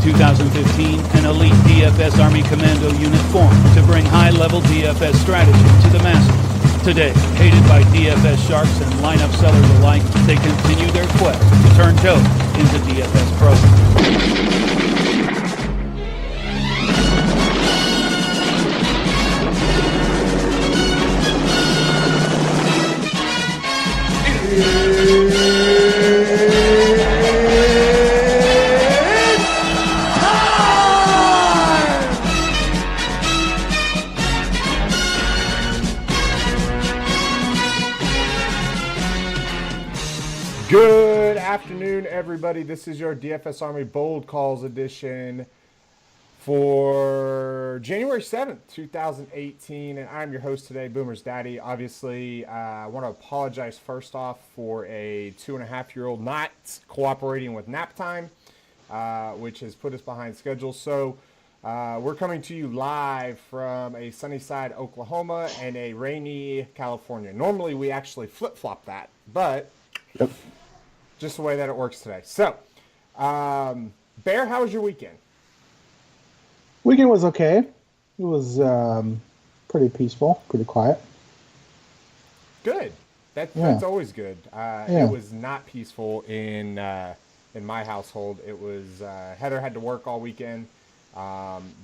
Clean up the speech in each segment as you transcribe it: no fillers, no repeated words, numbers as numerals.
2015, an elite DFS Army Commando unit formed to bring high-level DFS strategy to the masses. Today, hated by DFS sharks and lineup sellers alike, they continue their quest to turn dope into DFS pros. Good afternoon, everybody. This is your DFS Army Bold Calls edition for January 7th, 2018, and I'm your host today, BoomersDaddy. Obviously, I want to apologize first off for a 2.5-year-old not cooperating with nap time, which has put us behind schedule. So we're coming to you live from a sunny side Oklahoma and a rainy California. Normally, we actually flip-flop that, but just the way that it works today. So, Bear, how was your weekend? Weekend was okay. It was pretty peaceful, pretty quiet. Good. That's always good. It was not peaceful in my household. It was Heather had to work all weekend,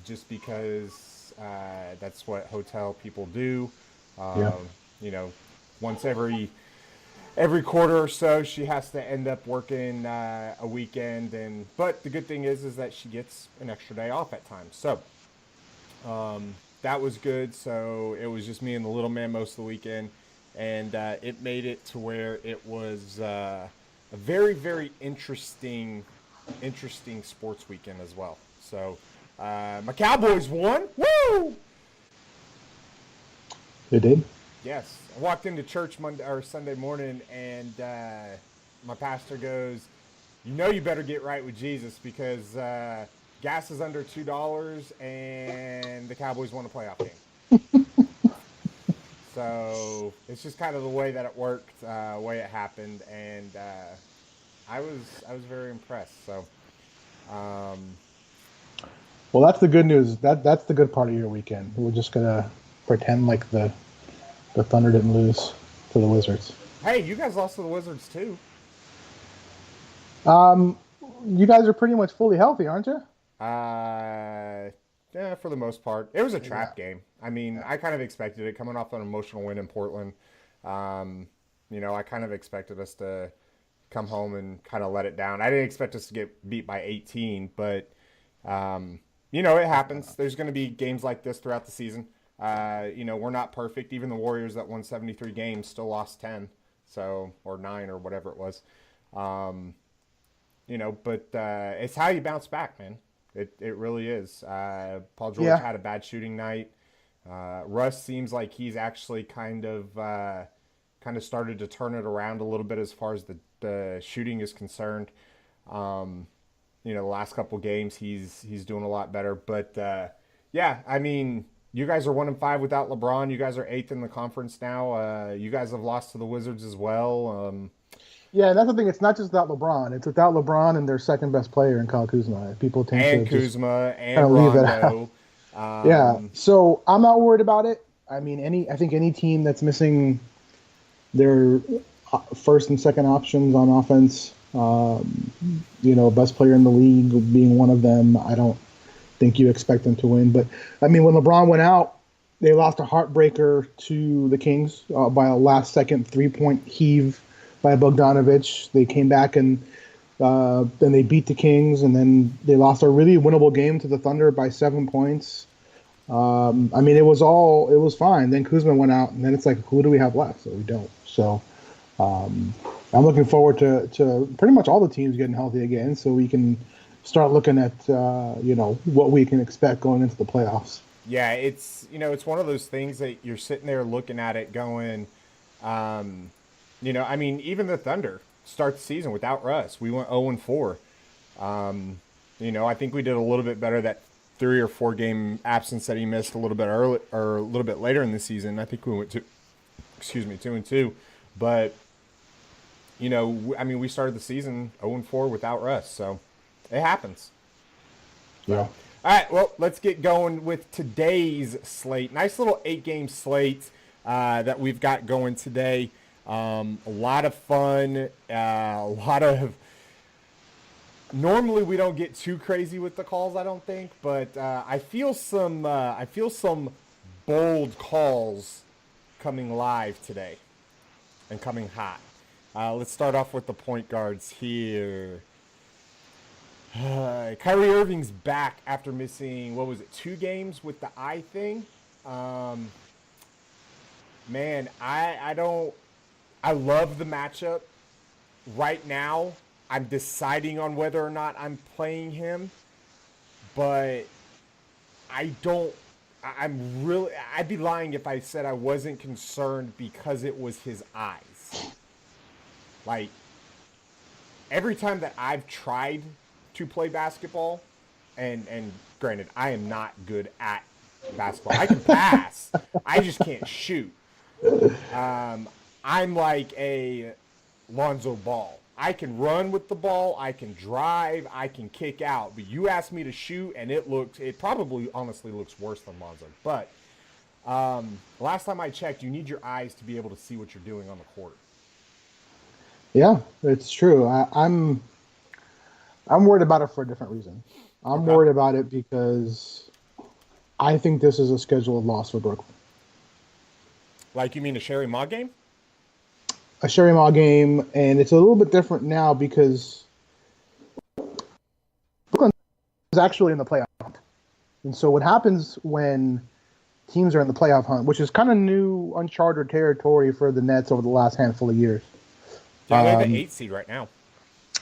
just because that's what hotel people do. You know, once every quarter or so, she has to end up working a weekend, but the good thing is that she gets an extra day off at times. So that was good. So it was just me and the little man most of the weekend, and it made it to where it was a very, very interesting sports weekend as well. So my Cowboys won. Woo! They did? Yes. I walked into church Sunday morning, and my pastor goes, you better get right with Jesus because gas is under $2 and the Cowboys won a playoff game. So it's just kind of the way that it worked, way it happened, and I was very impressed. So, well, that's the good news. That's the good part of your weekend. We're just gonna pretend like the Thunder didn't lose to the Wizards. Hey, you guys lost to the Wizards too. You guys are pretty much fully healthy, aren't you? Yeah, for the most part. It was a trap game. I mean, I kind of expected it coming off an emotional win in Portland. I kind of expected us to come home and kind of let it down. I didn't expect us to get beat by 18, but it happens. There's going to be games like this throughout the season. We're not perfect. Even the Warriors that won 73 games still lost 10, or 9 or whatever it was. But it's how you bounce back, man. It really is. Paul George had a bad shooting night. Russ seems like he's actually kind of started to turn it around a little bit as far as the shooting is concerned. The last couple games he's doing a lot better. But I mean, you guys are 1-5 without LeBron. You guys are 8th in the conference now. You guys have lost to the Wizards as well. Yeah, that's the thing. It's not just without LeBron. It's without LeBron and their second best player in Kyle Kuzma. People tend to Kuzma and Rondo. So I'm not worried about it. I mean, I think any team that's missing their first and second options on offense, best player in the league being one of them, I don't think you expect them to win. But, I mean, when LeBron went out, they lost a heartbreaker to the Kings by a last-second three-point heave by Bogdanovic. They came back and then they beat the Kings, and then they lost a really winnable game to the Thunder by 7 points. I mean, it was fine. Then Kuzma went out, and then it's like, who do we have left? So we don't. So I'm looking forward to pretty much all the teams getting healthy again, so we can start looking at what we can expect going into the playoffs. Yeah, it's one of those things that you're sitting there looking at it going, I mean, even the Thunder start the season without Russ. We went 0-4. I think we did a little bit better that 3 or 4 game absence that he missed a little bit early or a little bit later in the season. I think we went 2-2. But we started the season 0-4 without Russ, so it happens. Yeah. All right, well, let's get going with today's slate. Nice little 8-game slate that we've got going today. A lot of fun, a lot of... Normally we don't get too crazy with the calls, I don't think, but I feel some bold calls coming live today and coming hot. Let's start off with the point guards here. Kyrie Irving's back after missing, 2 games with the eye thing. Man, I love the matchup. Right now, I'm deciding on whether or not I'm playing him, but I'd be lying if I said I wasn't concerned because it was his eyes. Like, every time that I've tried to play basketball, and granted, I am not good at basketball. I can pass. I just can't shoot. I'm like a Lonzo Ball. I can run with the ball, I can drive, I can kick out. But you ask me to shoot, and it probably honestly looks worse than Lonzo. But last time I checked, you need your eyes to be able to see what you're doing on the court. Yeah, it's true. I'm worried about it for a different reason. I'm worried about it because I think this is a scheduled loss for Brooklyn. Like, you mean a Sherry Maw game? A Sherry Maw game, and it's a little bit different now because Brooklyn is actually in the playoff hunt. And so what happens when teams are in the playoff hunt, which is kind of new, uncharted territory for the Nets over the last handful of years. Yeah, they're the 8th seed right now.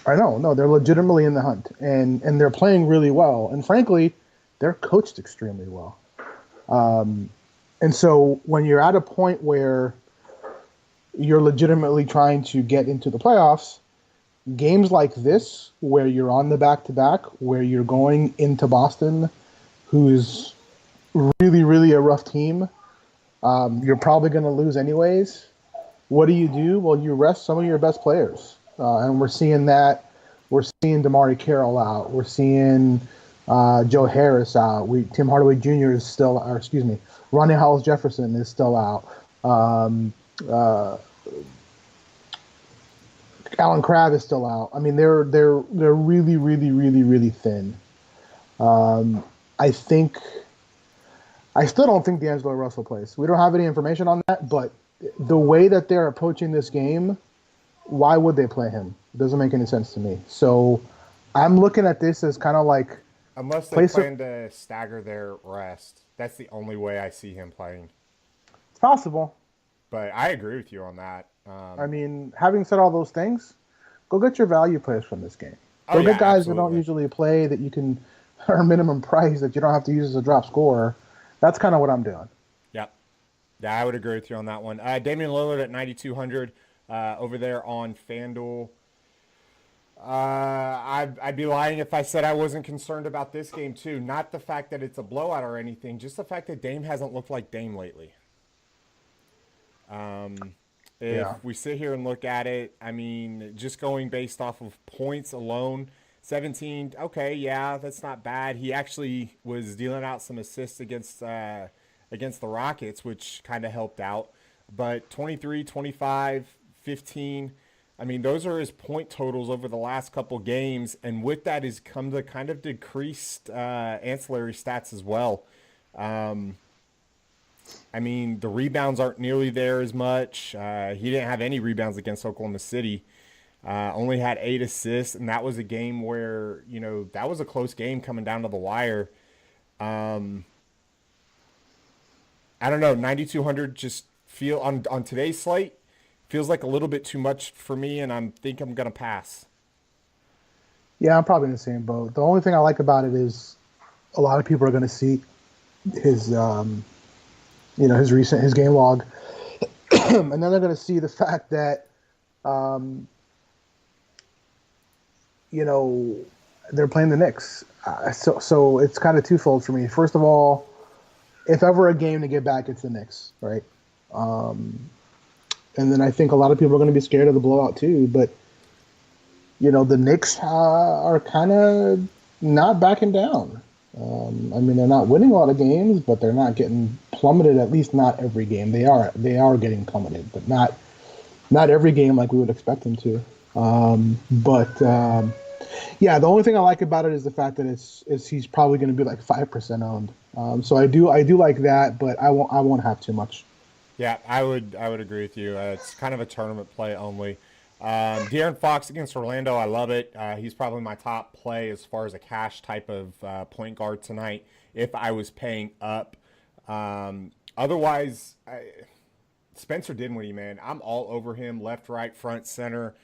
I know. No, they're legitimately in the hunt, and they're playing really well. And frankly, they're coached extremely well. And so when you're at a point where you're legitimately trying to get into the playoffs, games like this, where you're on the back-to-back, where you're going into Boston, who's really, really a rough team, you're probably going to lose anyways. What do? Well, you rest some of your best players. And we're seeing that. We're seeing DeMarre Carroll out. We're seeing Joe Harris out. Tim Hardaway Jr. is still, or excuse me, Ronnie Hollis-Jefferson is still out. Alan Crabb is still out. I mean, they're really, really, really, really thin. I still don't think D'Angelo Russell plays. We don't have any information on that, but the way that they're approaching this game, why would they play him? It doesn't make any sense to me. So I'm looking at this as kind of like... Unless they plan to stagger their rest. That's the only way I see him playing. It's possible. But I agree with you on that. I mean, having said all those things, go get your value players from this game. Go get guys that don't usually play that you can earn minimum price that you don't have to use as a drop scorer. That's kind of what I'm doing. Yep. Yeah, I would agree with you on that one. Damian Lillard at 9,200 over there on Fanduel. I'd be lying if I said I wasn't concerned about this game too. Not the fact that it's a blowout or anything, just the fact that Dame hasn't looked like Dame lately. If we sit here and look at it, I mean, just going based off of points alone, 17, okay, yeah, that's not bad. He actually was dealing out some assists against the Rockets, which kind of helped out. But 23, 25, 15, I mean, those are his point totals over the last couple games, and with that has come the kind of decreased ancillary stats as well. I mean, the rebounds aren't nearly there as much. He didn't have any rebounds against Oklahoma City. Only had 8 assists, and that was a game where, that was a close game coming down to the wire. I don't know, 9,200 just feel on today's slate feels like a little bit too much for me, and I'm going to pass. Yeah, I'm probably in the same boat. The only thing I like about it is a lot of people are going to see his his game log, and then they're going to see the fact that, they're playing the Knicks. So it's kind of twofold for me. First of all, if ever a game to get back, it's the Knicks, right? And then I think a lot of people are going to be scared of the blowout too. But, the Knicks are kind of not backing down. I mean, they're not winning a lot of games, but they're not getting plummeted. At least not every game. They are getting plummeted, but not every game like we would expect them to. Yeah, the only thing I like about it is the fact that it's he's probably going to be like 5% owned. So I do like that, but I won't have too much. Yeah, I would agree with you. It's kind of a tournament play only. De'Aaron Fox against Orlando, I love it. He's probably my top play as far as a cash type of point guard tonight if I was paying up. Otherwise, Spencer Dinwiddie, man, I'm all over him. Left, right, front, center,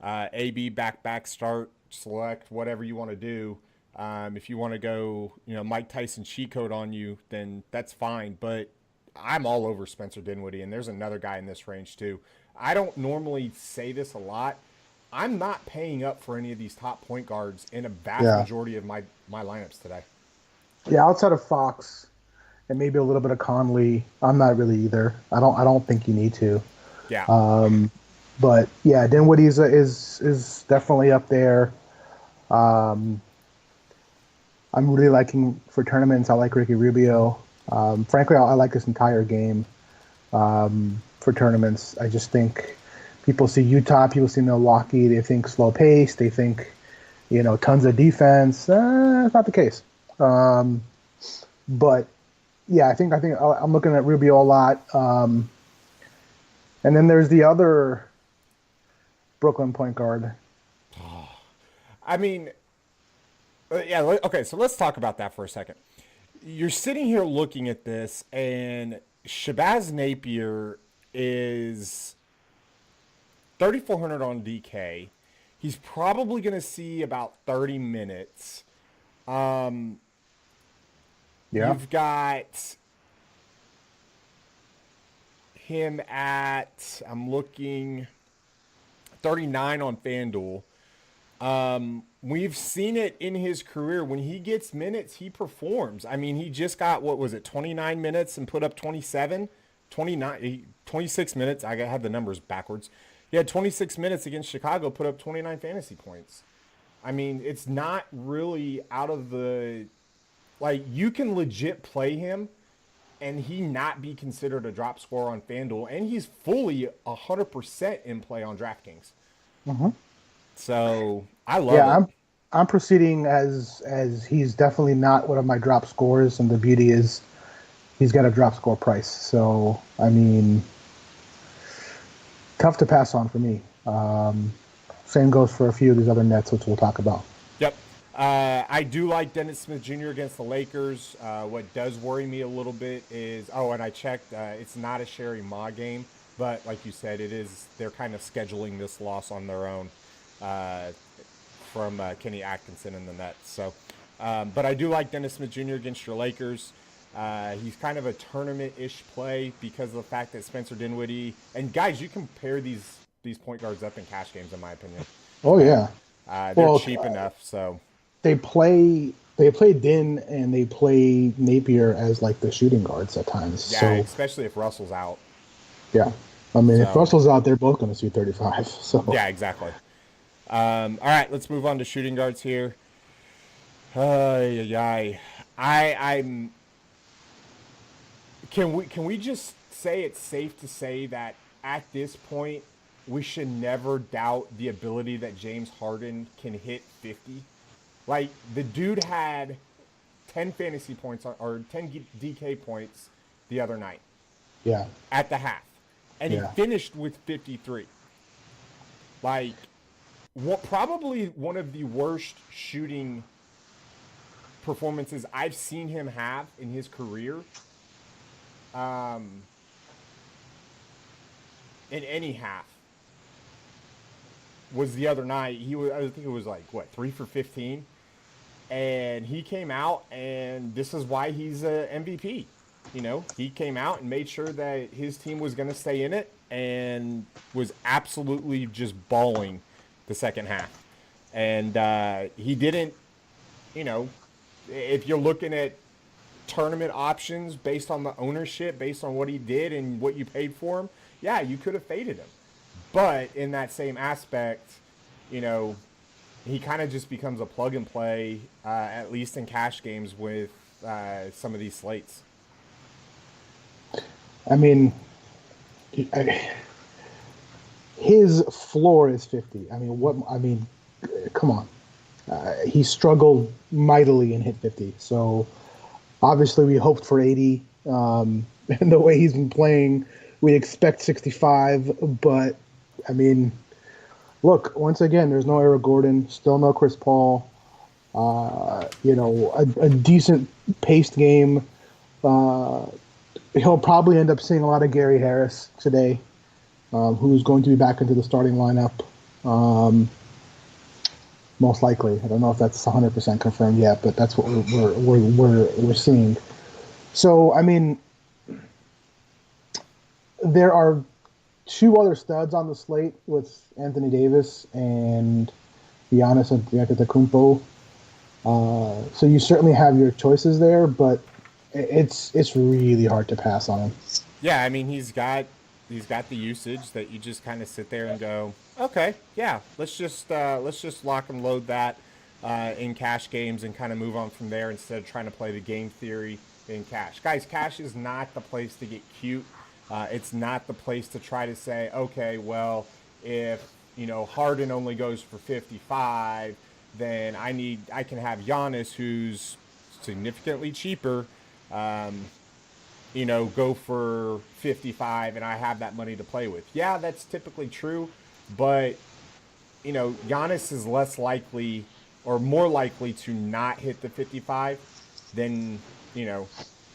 AB, back, start, select, whatever you want to do. If you want to go, Mike Tyson cheat code on you, then that's fine. But I'm all over Spencer Dinwiddie, and there's another guy in this range too. I don't normally say this a lot. I'm not paying up for any of these top point guards in a vast majority of my lineups today. Yeah, outside of Fox and maybe a little bit of Conley, I'm not really either. I don't think you need to. Yeah. But yeah, Dinwiddie is definitely up there. I'm really liking for tournaments. I like Ricky Rubio. Frankly, I like this entire game for tournaments. I just think people see Utah, people see Milwaukee, they think slow pace, they think, tons of defense. It's not the case. But yeah, I think I'm looking at Rubio a lot. And then there's the other Brooklyn point guard. I mean, yeah, okay, so let's talk about that for a second. You're sitting here looking at this, and Shabazz Napier is 3,400 on DK. He's probably going to see about 30 minutes. You've got him at, I'm looking, 39 on FanDuel. We've seen it in his career. When he gets minutes, he performs. I mean, he just got, 29 minutes and put up 26 minutes. I had the numbers backwards. He had 26 minutes against Chicago, put up 29 fantasy points. I mean, it's not really out of the, you can legit play him and he not be considered a drop scorer on FanDuel, and he's fully 100% in play on DraftKings. Mm-hmm. So I love it. I'm proceeding as he's definitely not one of my drop scores, and the beauty is he's got a drop score price. So I mean, tough to pass on for me. Same goes for a few of these other Nets, which we'll talk about. Yep. I do like Dennis Smith Jr. against the Lakers. What does worry me a little bit is, and I checked, it's not a Sherry Ma game, but like you said, it is. They're kind of scheduling this loss on their own. From Kenny Atkinson in the Nets. So, but I do like Dennis Smith Jr. against your Lakers. He's kind of a tournament-ish play because of the fact that Spencer Dinwiddie, and guys, you can pair these point guards up in cash games, in my opinion. Oh yeah, they're cheap enough. So they play Din and they play Napier as like the shooting guards at times. Yeah, so, especially if Russell's out. Yeah, I mean, if Russell's out, they're both going to see 35. So yeah, exactly. All right, let's move on to shooting guards here. I'm. Can we just say it's safe to say that at this point we should never doubt the ability that James Harden can hit 50? Like, the dude had 10 fantasy points or 10 DK points the other night. Yeah. At the half, and he finished with 53. Like, probably one of the worst shooting performances I've seen him have in his career. In any half was the other night. I think it was 3 for 15, and he came out, and this is why he's a MVP. He came out and made sure that his team was going to stay in it, and was absolutely just balling the second half. And he didn't, if you're looking at tournament options based on the ownership, based on what he did and what you paid for him, yeah, you could have faded him. But in that same aspect, he kind of just becomes a plug and play, at least in cash games with some of these slates. I mean, his floor is 50. I mean, what? I mean, come on. He struggled mightily and hit 50. So obviously we hoped for 80. And the way he's been playing, we expect 65. But I mean, look, once again, there's no Eric Gordon, still no Chris Paul. A decent paced game. He'll probably end up seeing a lot of Gary Harris today, who's going to be back into the starting lineup. Most likely. I don't know if that's 100% confirmed yet, but that's what we're seeing. So, I mean, there are two other studs on the slate with Anthony Davis and Giannis Antetokounmpo. So you certainly have your choices there, but it's really hard to pass on him. Yeah, I mean he's got the usage that you just kind of sit there and go, okay, yeah, let's just lock and load that in cash games and kind of move on from there instead of trying to play the game theory in cash. Guys, cash is not the place to get cute. It's not the place to try to say, okay, well, if Harden only goes for 55, then I can have Giannis, who's significantly cheaper, go for 55 and I have that money to play with. Yeah, that's typically true, but Giannis is less likely or more likely to not hit the 55 than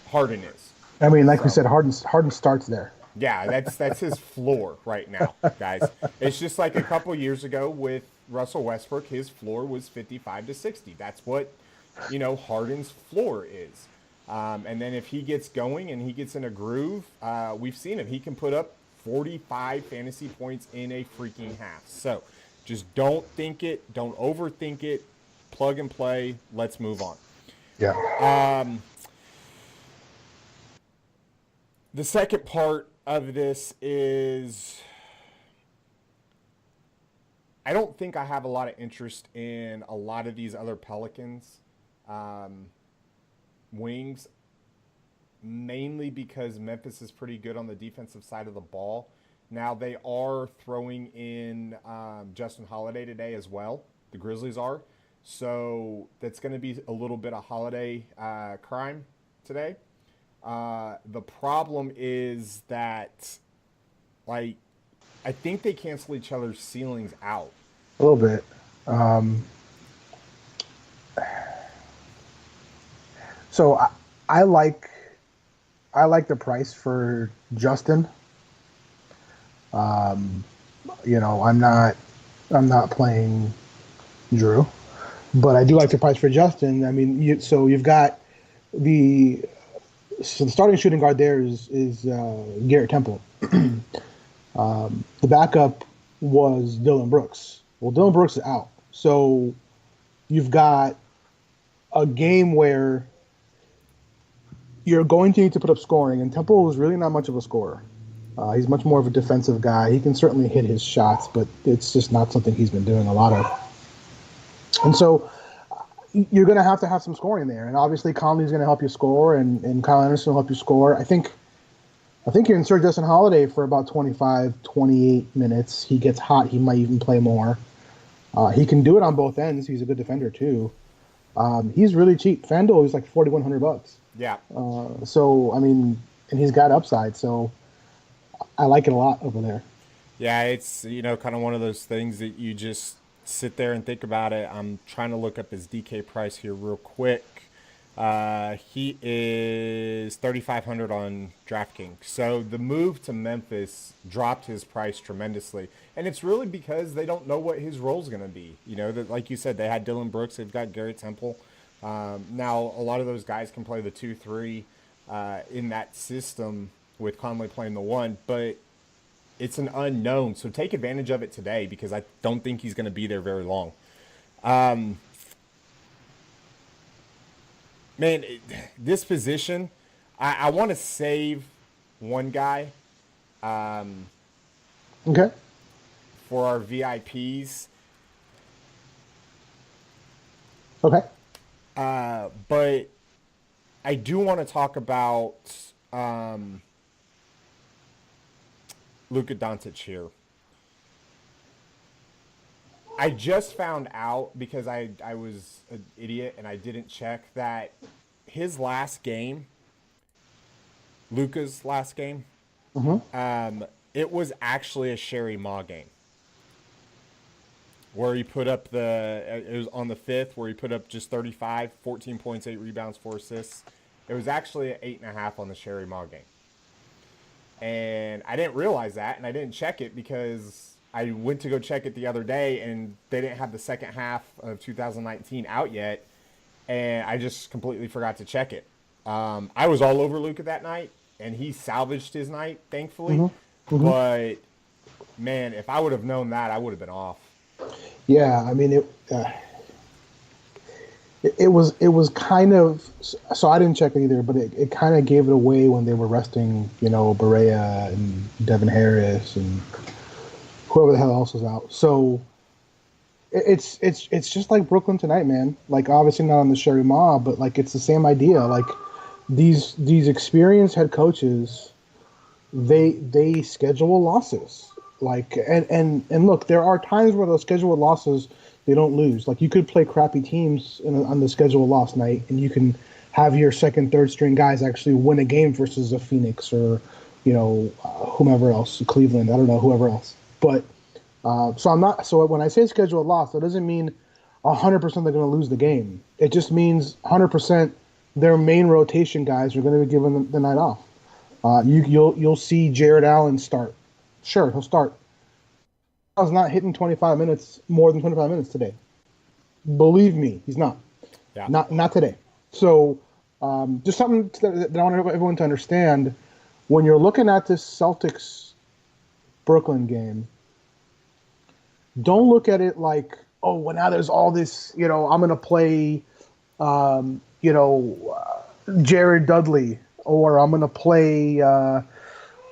Harden is. I mean, like we said, Harden starts there. Yeah, that's his floor right now, guys. It's just like a couple years ago with Russell Westbrook, his floor was 55 to 60. That's what Harden's floor is. And then if he gets going and he gets in a groove, we've seen him. He can put up 45 fantasy points in a freaking half. So just don't overthink it. Plug and play. Let's move on. Yeah. The second part of this is I don't think I have a lot of interest in a lot of these other Pelicans wings, mainly because Memphis is pretty good on the defensive side of the ball. Now they are throwing in Justin Holiday today as well. The Grizzlies are. So that's going to be a little bit of Holiday crime today. The problem is that, I think they cancel each other's ceilings out. A little bit. So I like the price for Justin. I'm not playing Drew, but I do like the price for Justin. I mean, you've got the starting shooting guard there is Garrett Temple. The backup was Dylan Brooks. Well, Dylan Brooks is out, so you've got a game where you're going to need to put up scoring, and Temple is really not much of a scorer. He's much more of a defensive guy. He can certainly hit his shots, but it's just not something he's been doing a lot of. And so you're going to have some scoring there. And obviously Conley's going to help you score, and Kyle Anderson will help you score. I think you insert Justin Holiday for about 25, 28 minutes. He gets hot. He might even play more. He can do it on both ends. He's a good defender too. He's really cheap. Fanduel is like $4,100. Yeah. So, I mean, and he's got upside. So I like it a lot over there. Yeah, it's, kind of one of those things that you just sit there and think about it. I'm trying to look up his DK price here real quick. He is $3,500 on DraftKings. So the move to Memphis dropped his price tremendously. And it's really because they don't know what his role is going to be. Like you said, they had Dylan Brooks. They've got Garrett Temple. Now, a lot of those guys can play the 2-3 in that system with Conley playing the 1. But it's an unknown. So take advantage of it today because I don't think he's going to be there very long. Man, this position, I want to save one guy Okay. for our VIPs. Okay. But I do want to talk about Luka Doncic here. I just found out because I was an idiot and I didn't check that his last game, Luka's last game, it was actually a Sherry Ma game. Where he put up it was on the 5th, where he put up just 35, 14 points, 8 rebounds, 4 assists. It was actually an 8.5 on the Sherry Ma game. And I didn't realize that, and I didn't check it because I went to go check it the other day, and they didn't have the second half of 2019 out yet, and I just completely forgot to check it. I was all over Luka that night, and he salvaged his night, thankfully. But, man, if I would have known that, I would have been off. Yeah, I mean it was kind of, so I didn't check it either, but it kind of gave it away when they were resting, Barea and Devin Harris and whoever the hell else was out. So it's just like Brooklyn tonight, man. Like, obviously not on the Sherry Ma, but like it's the same idea. Like these experienced head coaches, they schedule losses. Like and look, there are times where those scheduled losses they don't lose. Like, you could play crappy teams on the scheduled loss night, and you can have your second, third string guys actually win a game versus a Phoenix or whomever else, Cleveland. I don't know, whoever else. But so when I say scheduled loss, that doesn't mean 100% they're going to lose the game. It just means 100% their main rotation guys are going to be given the night off. You'll see Jared Allen start. Sure, he'll start. I was not hitting more than 25 minutes today. Believe me, he's not. Yeah. Not today. So just something that I want everyone to understand. When you're looking at this Celtics-Brooklyn game, don't look at it like, oh, well, now there's all this, I'm going to play, Jared Dudley, or I'm going to play,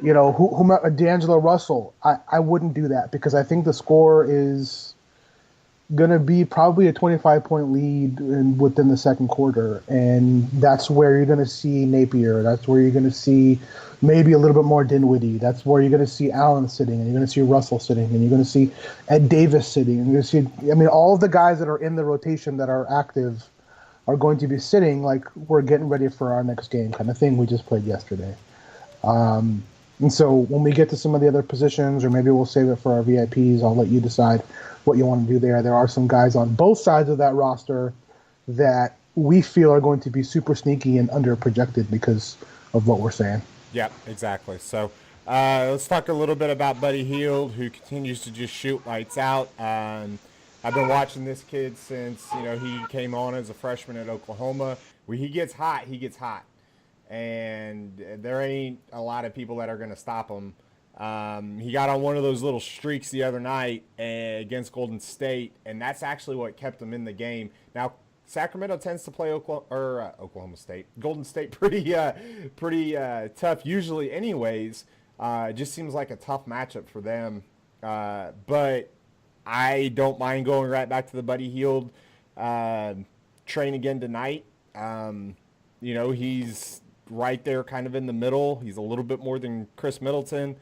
D'Angelo Russell. I wouldn't do that because I think the score is going to be probably a 25-point lead within the second quarter, and that's where you're going to see Napier. That's where you're going to see maybe a little bit more Dinwiddie. That's where you're going to see Allen sitting, and you're going to see Russell sitting, and you're going to see Ed Davis sitting, and you're going to see, all of the guys that are in the rotation that are active are going to be sitting like we're getting ready for our next game kind of thing we just played yesterday. And so when we get to some of the other positions, or maybe we'll save it for our VIPs, I'll let you decide what you want to do there. There are some guys on both sides of that roster that we feel are going to be super sneaky and under-projected because of what we're saying. Yeah, exactly. So let's talk a little bit about Buddy Hield, who continues to just shoot lights out. I've been watching this kid since, he came on as a freshman at Oklahoma. When he gets hot, he gets hot. And there ain't a lot of people that are going to stop him. He got on one of those little streaks the other night against Golden State, and that's actually what kept him in the game. Now, Sacramento tends to play Golden State pretty tough usually anyways. It just seems like a tough matchup for them. But I don't mind going right back to the Buddy Hield train again tonight. He's right there kind of in the middle. He's a little bit more than Chris Middleton.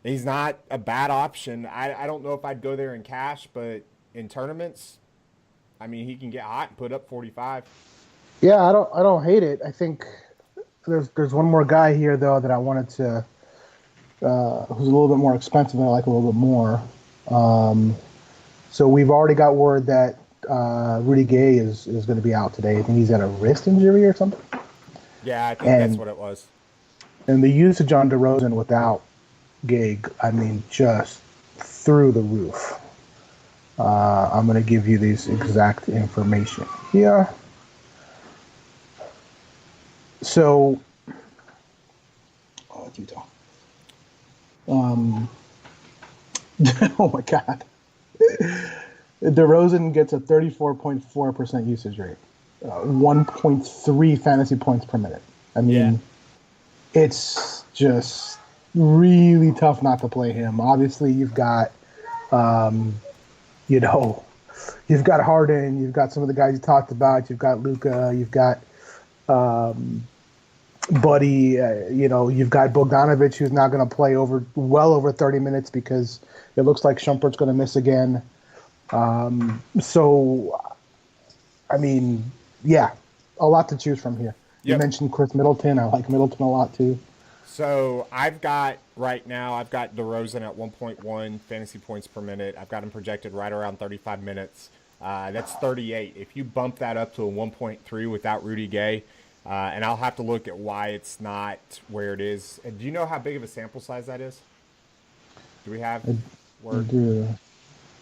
He's not a bad option. I don't know if I'd go there in cash, but in tournaments, he can get hot and put up 45. Yeah, I don't hate it. I think there's one more guy here though that I wanted to who's a little bit more expensive and I like a little bit more. So we've already got word that Rudy Gay is going to be out today. I think he's got a wrist injury or something. Yeah, I think that's what it was. And the usage on DeRozan without Gay, just through the roof. I'm going to give you these exact information here. So, it's Utah. Oh my God. DeRozan gets a 34.4% usage rate, 1.3 fantasy points per minute. It's just really tough not to play him. Obviously, you've got, you've got Harden, you've got some of the guys you talked about, you've got Luka, you've got Buddy, you've got Bogdanovic, who's not going to play well over 30 minutes because it looks like Shumpert's going to miss again. So, I mean, yeah, a lot to choose from here. Yep. You mentioned Chris Middleton. I like Middleton a lot too. So I've got DeRozan at 1.1 fantasy points per minute. I've got him projected right around 35 minutes. That's 38. If you bump that up to a 1.3 without Rudy Gay, and I'll have to look at why it's not where it is. Do you know how big of a sample size that is? Do we have word? I do.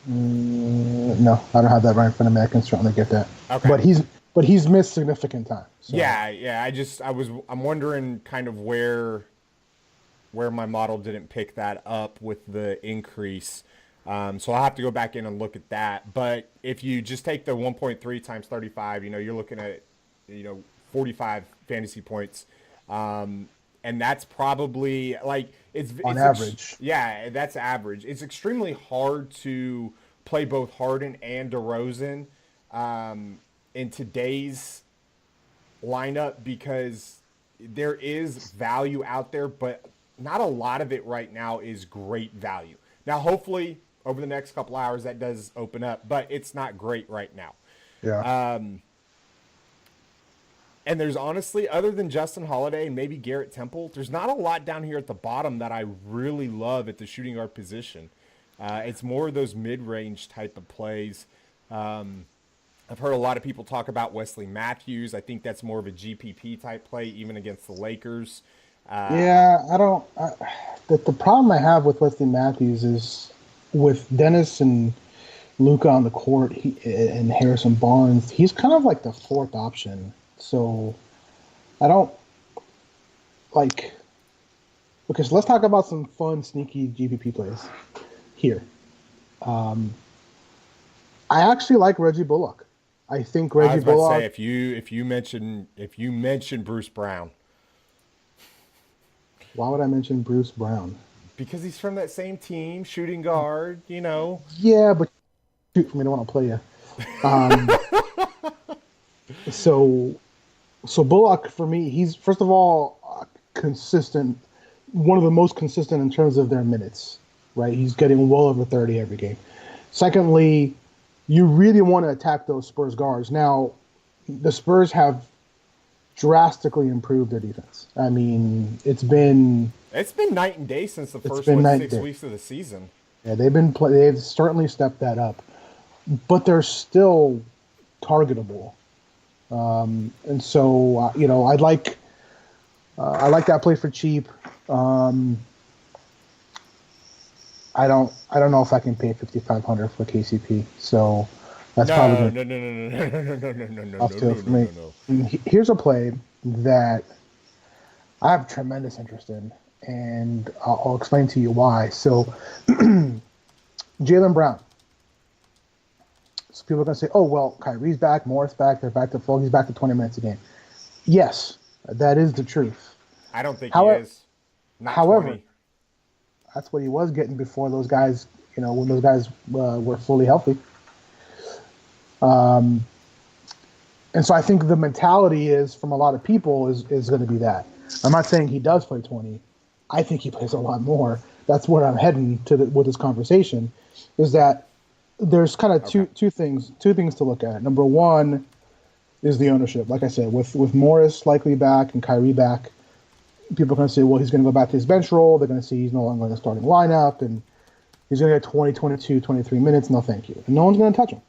No, I don't have that right in front of me. I can certainly get that. Okay. But he's missed significant time. So. Yeah. I'm wondering kind of where my model didn't pick that up with the increase. So I'll have to go back in and look at that. But if you just take the 1.3 times 35, you're looking at 45 fantasy points. And that's probably it's on average. Yeah, that's average. It's extremely hard to play both Harden and DeRozan in today's lineup because there is value out there, but not a lot of it right now is great value. Now, hopefully, over the next couple hours, that does open up, but it's not great right now. Yeah. And there's honestly, other than Justin Holiday and maybe Garrett Temple, there's not a lot down here at the bottom that I really love at the shooting guard position. It's more of those mid-range type of plays. I've heard a lot of people talk about Wesley Matthews. I think that's more of a GPP type play, even against the Lakers. The problem I have with Wesley Matthews is with Dennis and Luka on the court and Harrison Barnes, he's kind of like the fourth option. So I don't like. Okay, so let's talk about some fun, sneaky GPP plays here. I actually like Reggie Bullock. I think Reggie Bullock. I was about to say if you mention Bruce Brown. Why would I mention Bruce Brown? Because he's from that same team, shooting guard. Yeah, but shoot for me, I don't want to play you. So Bullock for me, he's first of all consistent, one of the most consistent in terms of their minutes. Right, he's getting well over 30 every game. Secondly, you really want to attack those Spurs guards. Now, the Spurs have drastically improved their defense. I mean, it's been night and day since the first 6 weeks of the season. Yeah, they've certainly stepped that up, but they're still targetable. And so I like that play for cheap. I don't know if I can pay $5,500 for KCP. So that's probably no. Here's a play that I have tremendous interest in, and I'll explain to you why. So Jaylen Brown. So people are going to say, oh, well, Kyrie's back, Morris back, they're back to full, he's back to 20 minutes a game. Yes, that is the truth. I don't think he is. However, 20. That's what he was getting before those guys, when those guys were fully healthy. And so I think the mentality is, from a lot of people, is going to be that. I'm not saying he does play 20. I think he plays a lot more. That's where I'm heading with this conversation, is that there's kind of two things to look at. Number one is the ownership. Like I said, with Morris likely back and Kyrie back, people are going to say, well, he's going to go back to his bench role. They're going to see he's no longer in the starting lineup, and he's going to get 20, 22, 23 minutes. No, thank you. And no one's going to touch him.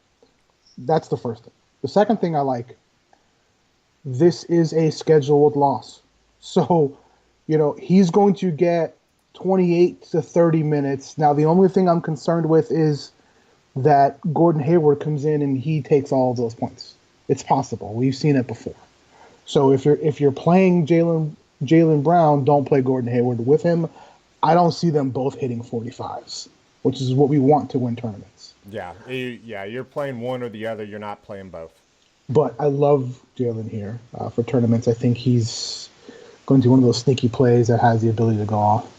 That's the first thing. The second thing I like, this is a scheduled loss. So, he's going to get 28 to 30 minutes. Now, the only thing I'm concerned with is that Gordon Hayward comes in and he takes all of those points. It's possible. We've seen it before. So if you're playing Jaylen Brown, don't play Gordon Hayward with him. I don't see them both hitting 45s, which is what we want to win tournaments. Yeah, you're playing one or the other. You're not playing both. But I love Jaylen here for tournaments. I think he's going to be one of those sneaky plays that has the ability to go off.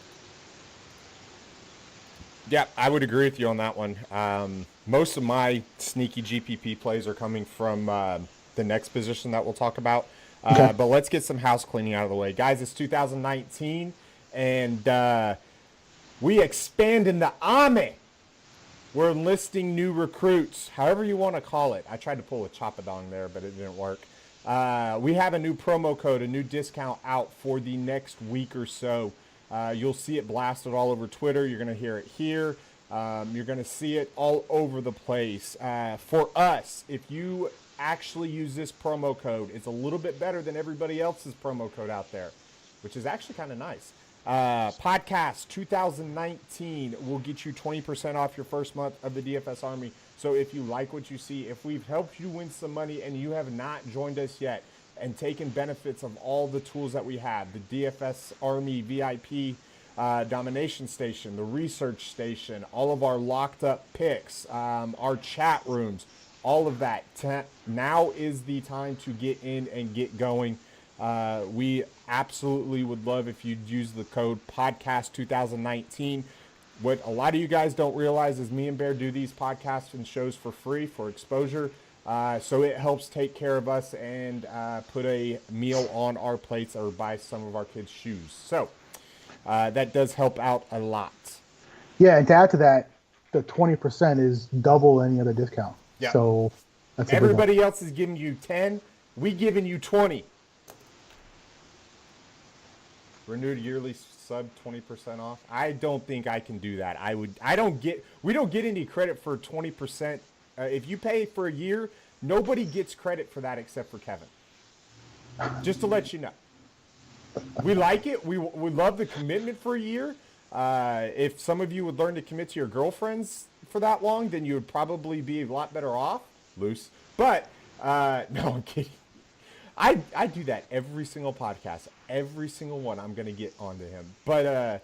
Yeah, I would agree with you on that one. Most of my sneaky GPP plays are coming from the next position that we'll talk about. Okay. But let's get some house cleaning out of the way. Guys, it's 2019, and we expanding the army. We're enlisting new recruits, however you want to call it. I tried to pull a chop-a-dong there, but it didn't work. We have a new promo code, a new discount out for the next week or so. You'll see it blasted all over Twitter. You're going to hear it here. You're going to see it all over the place. For us, if you actually use this promo code, it's a little bit better than everybody else's promo code out there, which is actually kind of nice. Podcast 2019 will get you 20% off your first month of the DFS Army. So if you like what you see, if we've helped you win some money and you have not joined us yet and taken benefits of all the tools that we have, the DFS Army VIP domination station, the research station, all of our locked up picks, our chat rooms, all of that, now is the time to get in and get going. We absolutely would love if you'd use the code podcast 2019. What a lot of you guys don't realize is me and Bear do these podcasts and shows for free for exposure. So it helps take care of us and put a meal on our plates or buy some of our kids' shoes. So that does help out a lot. Yeah, and to add to that, the 20% is double any other discount. Yeah. So that's everybody else is giving you 10. We giving you 20. Renewed yearly sub 20% off. I don't think I can do that. We don't get any credit for 20%. If you pay for a year, nobody gets credit for that except for Kevin. Just to let you know. We like it. We love the commitment for a year. If some of you would learn to commit to your girlfriends for that long, then you would probably be a lot better off. Loose. But, no, I'm kidding. I do that every single podcast. Every single one I'm going to get onto him. But,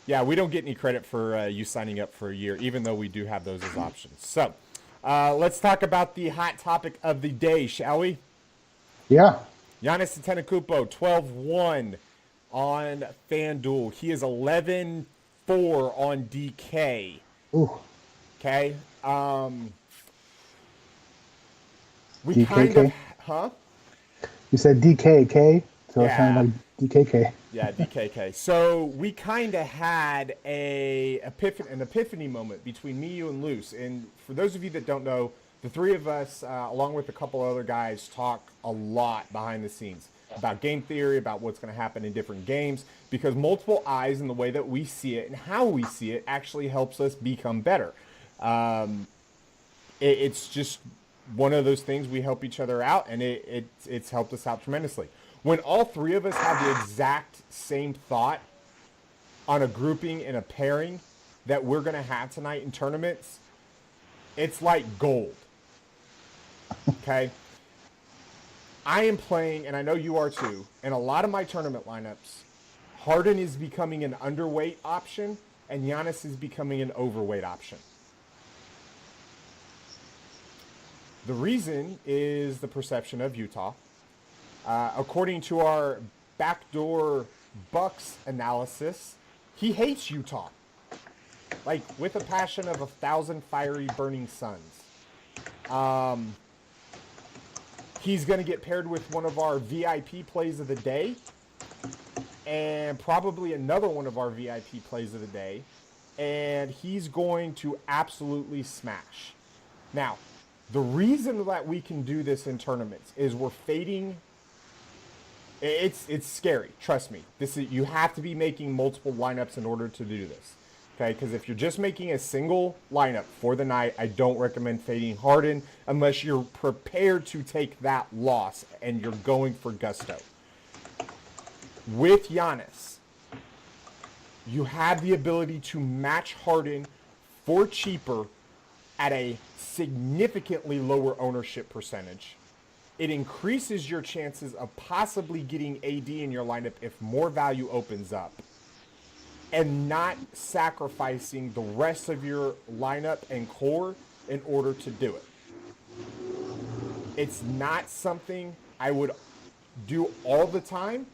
yeah, we don't get any credit for you signing up for a year, even though we do have those as options. So, let's talk about the hot topic of the day, shall we? Yeah. Giannis Antetokounmpo, 12-1 on Fanduel. He is 11-4 on DK. Ooh. Okay. We DKK? kind of, huh? You said DKK, so Yeah. it sounded like DKK. Yeah, DKK. So we kind of had an epiphany moment between me, you, and Luce. And for those of you that don't know, the three of us, along with a couple other guys, talk a lot behind the scenes about game theory, about what's going to happen in different games, because multiple eyes and the way that we see it and how we see it actually helps us become better. It's just one of those things. We help each other out, and it's helped us out tremendously. When all three of us have the exact same thought on a grouping and a pairing that we're going to have tonight in tournaments, it's like gold. Okay? I am playing, and I know you are too, in a lot of my tournament lineups, Harden is becoming an underweight option, and Giannis is becoming an overweight option. The reason is the perception of Utah. According to our backdoor Bucks analysis, he hates Utah. Like, with a passion of 1,000 fiery burning suns. He's going to get paired with one of our VIP plays of the day. And probably another one of our VIP plays of the day. And he's going to absolutely smash. Now, the reason that we can do this in tournaments is we're fading. It's scary. Trust me. You have to be making multiple lineups in order to do this. Okay, because if you're just making a single lineup for the night, I don't recommend fading Harden unless you're prepared to take that loss and you're going for gusto. With Giannis, you have the ability to match Harden for cheaper at a significantly lower ownership percentage. It increases your chances of possibly getting AD in your lineup if more value opens up, and not sacrificing the rest of your lineup and core in order to do it. It's not something I would do all the time,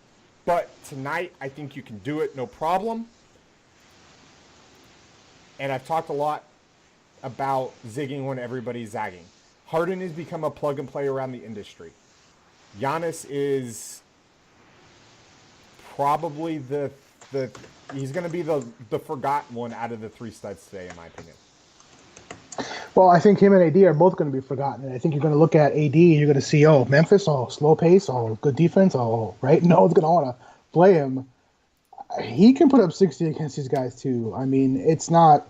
but tonight I think you can do it no problem. and I've talked a lot about zigging when everybody's zagging. Harden has become a plug and play around the industry. Giannis is probably he's going to be the forgotten one out of the three studs today, in my opinion. Well, I think him and AD are both going to be forgotten. I think you're going to look at AD and you're going to see, Memphis, slow pace, good defense, right? No one's going to want to play him. He can put up 60 against these guys too. I mean, it's not.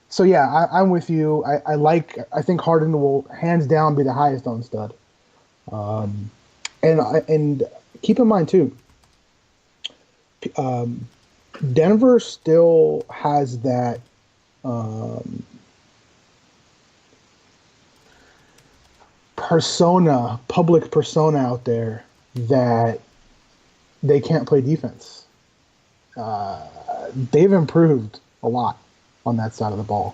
So yeah, I'm with you. I think Harden will hands down be the highest on stud. And keep in mind too, Denver still has that public persona out there that they can't play defense. They've improved a lot on that side of the ball.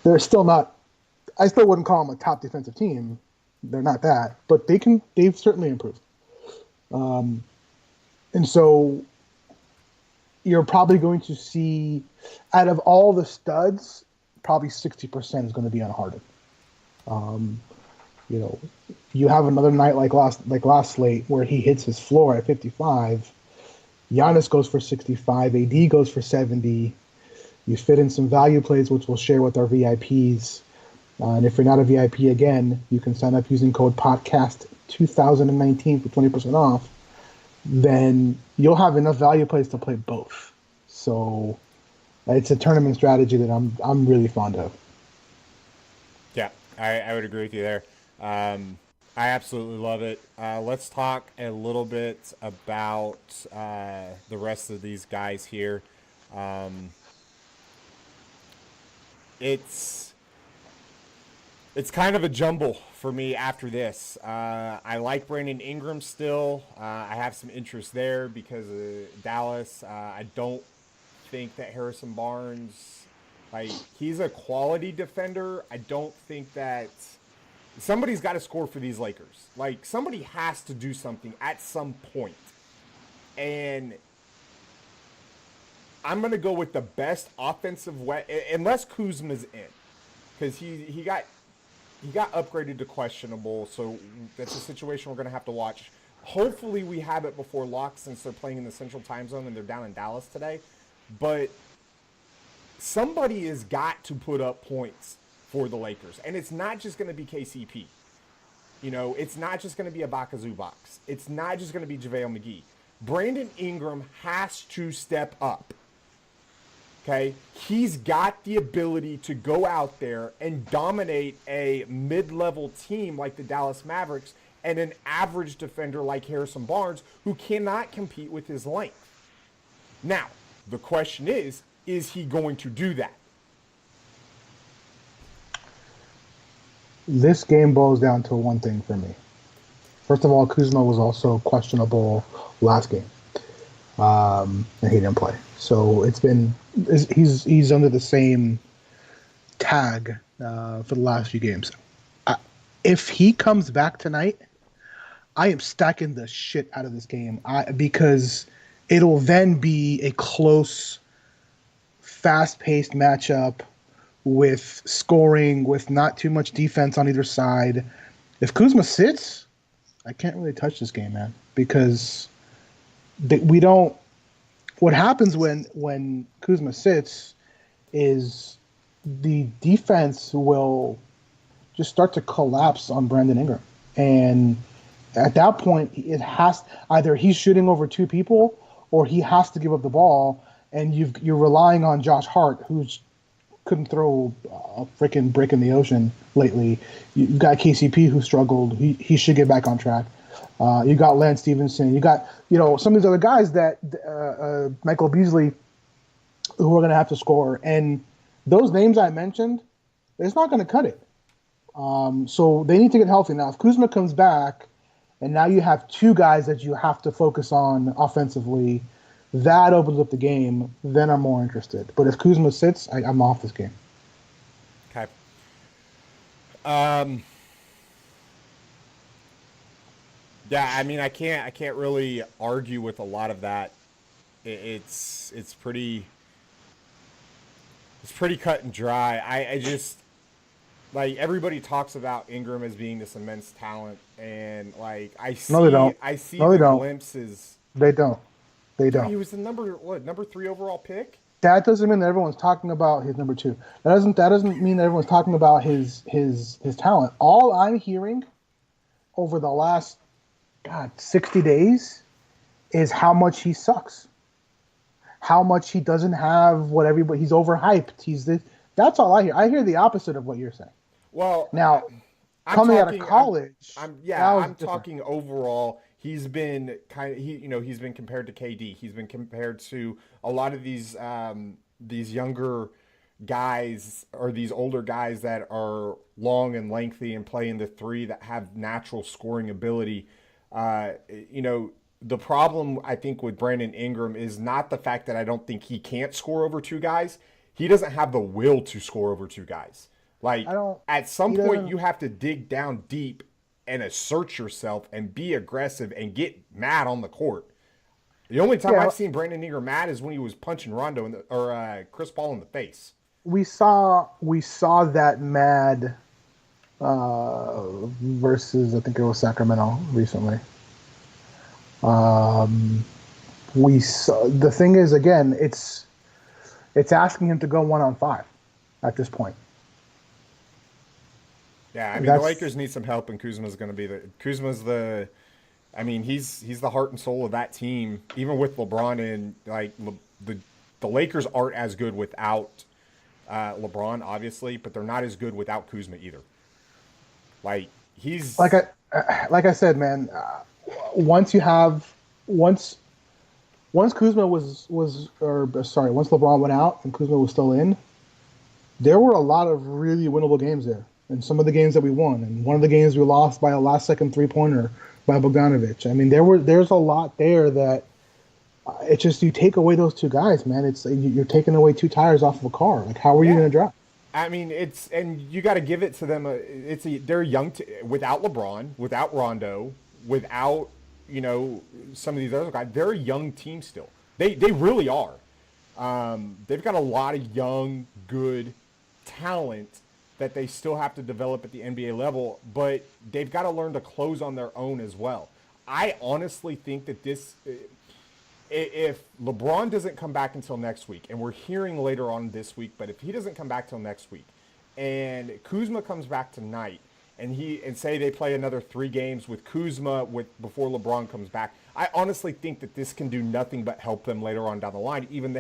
They're still not. I still wouldn't call them a top defensive team. They're not that, but they've certainly improved. And so you're probably going to see, out of all the studs, probably 60% is going to be on Harden. You have another night like last slate where he hits his floor at 55. Giannis goes for 65. AD goes for 70. You fit in some value plays, which we'll share with our VIPs. And if you're not a VIP again, you can sign up using code PODCAST2019 for 20% off. Then you'll have enough value plays to play both. So it's a tournament strategy that I'm really fond of. Yeah, I would agree with you there. I absolutely love it. Let's talk a little bit about the rest of these guys here. It's kind of a jumble for me after this. I like Brandon Ingram still. I have some interest there because of Dallas. I don't think that Harrison Barnes, he's a quality defender. I don't think that somebody's got to score for these Lakers. Somebody has to do something at some point. And I'm going to go with the best offensive unless Kuzma's in. Because he got upgraded to questionable, so that's a situation we're going to have to watch. Hopefully we have it before lock since they're playing in the Central Time Zone and they're down in Dallas today. But somebody has got to put up points for the Lakers. And it's not just going to be KCP. It's not just going to be a Zubac. It's not just going to be JaVale McGee. Brandon Ingram has to step up. Okay, he's got the ability to go out there and dominate a mid-level team like the Dallas Mavericks and an average defender like Harrison Barnes who cannot compete with his length. Now, the question is he going to do that? This game boils down to one thing for me. First of all, Kuzma was also questionable last game, and he didn't play. So he's under the same tag for the last few games. If he comes back tonight, I am stacking the shit out of this game because it'll then be a close, fast-paced matchup with scoring, with not too much defense on either side. If Kuzma sits, I can't really touch this game, man, because we don't. What happens when Kuzma sits is the defense will just start to collapse on Brandon Ingram. And at that point, it has either he's shooting over two people or he has to give up the ball. And you're relying on Josh Hart, who's couldn't throw a freaking brick in the ocean lately. You've got KCP who struggled. He should get back on track. You got Lance Stevenson. You got, some of these other guys that Michael Beasley, who are going to have to score. And those names I mentioned, it's not going to cut it. So they need to get healthy. Now, if Kuzma comes back and now you have two guys that you have to focus on offensively, that opens up the game. Then I'm more interested. But if Kuzma sits, I'm off this game. Okay. Yeah, I mean, I can't really argue with a lot of that. It's pretty It's pretty cut and dry. I just like everybody talks about Ingram as being this immense talent, and like I see No, they the don't. glimpses. They don't. They Dude, don't. he was the number 3 overall pick. That doesn't mean that everyone's talking about his number 2. That doesn't mean that everyone's talking about his talent. All I'm hearing over the last 60 days is how much he sucks. How much he doesn't have what everybody, he's overhyped. He's this. That's all I hear. I hear the opposite of what you're saying. Well, now coming out of college, I'm talking overall. He's been he's been compared to KD. He's been compared to a lot of these younger guys or these older guys that are long and lengthy and play in the 3 that have natural scoring ability. The problem I think with Brandon Ingram is not the fact that I don't think he can't score over 2 guys. He doesn't have the will to score over 2 guys. Like at some point you have to dig down deep and assert yourself and be aggressive and get mad on the court. The only time I've seen Brandon Ingram mad is when he was punching Rondo or Chris Paul in the face. We saw that mad versus, I think it was Sacramento recently. The thing is, again, it's asking him to go 1-on-5 at this point. Yeah, I mean, the Lakers need some help, and Kuzma's going to be he's the heart and soul of that team. Even with LeBron, and like the Lakers aren't as good without LeBron, obviously, but they're not as good without Kuzma either. Like he's like I said, man. Once Kuzma once LeBron went out and Kuzma was still in, there were a lot of really winnable games there. And some of the games that we won, and one of the games we lost by a last-second 3-pointer by Bogdanovic. I mean, there's a lot there that it's just you take away those 2 guys, man. It's you're taking away 2 tires off of a car. Like, how are you going to drive? I mean, and you got to give it to them. They're young without LeBron, without Rondo, without some of these other guys. They're a young team still. They really are. They've got a lot of young, good talent that they still have to develop at the NBA level, but they've got to learn to close on their own as well. I honestly think that if LeBron doesn't come back until next week, and we're hearing later on this week, but if he doesn't come back till next week, and Kuzma comes back tonight, and say they play another 3 games with Kuzma before LeBron comes back, I honestly think that this can do nothing but help them later on down the line, even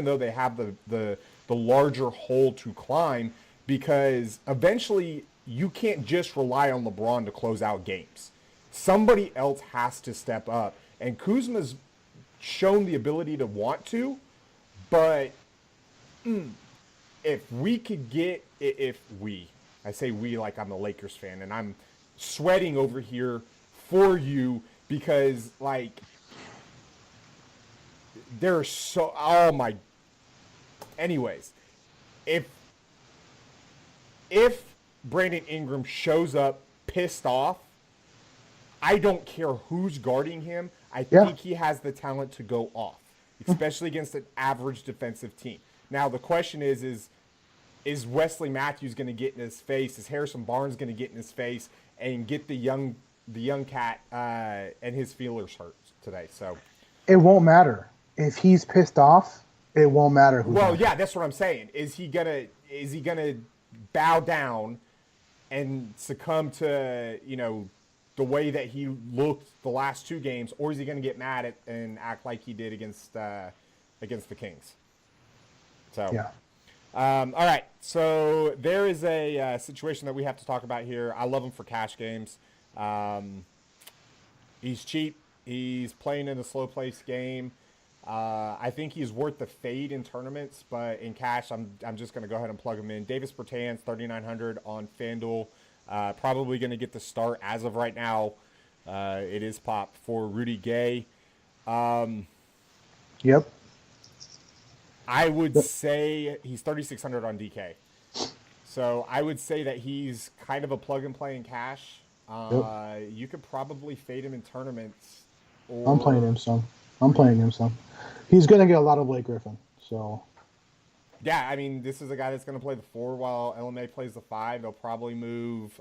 though they have the larger hole to climb. Because eventually you can't just rely on LeBron to close out games. Somebody else has to step up. And Kuzma's shown the ability to want to, but if I say we like I'm a Lakers fan, and I'm sweating over here for you because, like, they're so, oh my, anyways, if Brandon Ingram shows up pissed off, I don't care who's guarding him. I think he has the talent to go off, especially against an average defensive team. Now, the question is Wesley Matthews going to get in his face? Is Harrison Barnes going to get in his face and get the young cat and his feelers hurt today? So it won't matter. If he's pissed off, it won't matter who. Well, yeah, that's what I'm saying. Is he gonna bow down and succumb to the way that he looked the last 2 games, or is he going to get mad and act like he did against the Kings? So yeah. All right, so there is a situation that we have to talk about here. I love him for cash games. He's cheap. He's playing in a slow pace game. I think he's worth the fade in tournaments, but in cash, I'm just going to go ahead and plug him in. Davis Bertans, 3,900 on Fanduel. Probably going to get the start as of right now. It is pop for Rudy Gay. Yep. I would say he's 3,600 on DK. So I would say that he's kind of a plug and play in cash. You could probably fade him in tournaments. I'm playing him some. He's going to get a lot of Blake Griffin. So Yeah, I mean, this is a guy that's going to play the 4 while LMA plays the 5. They'll probably move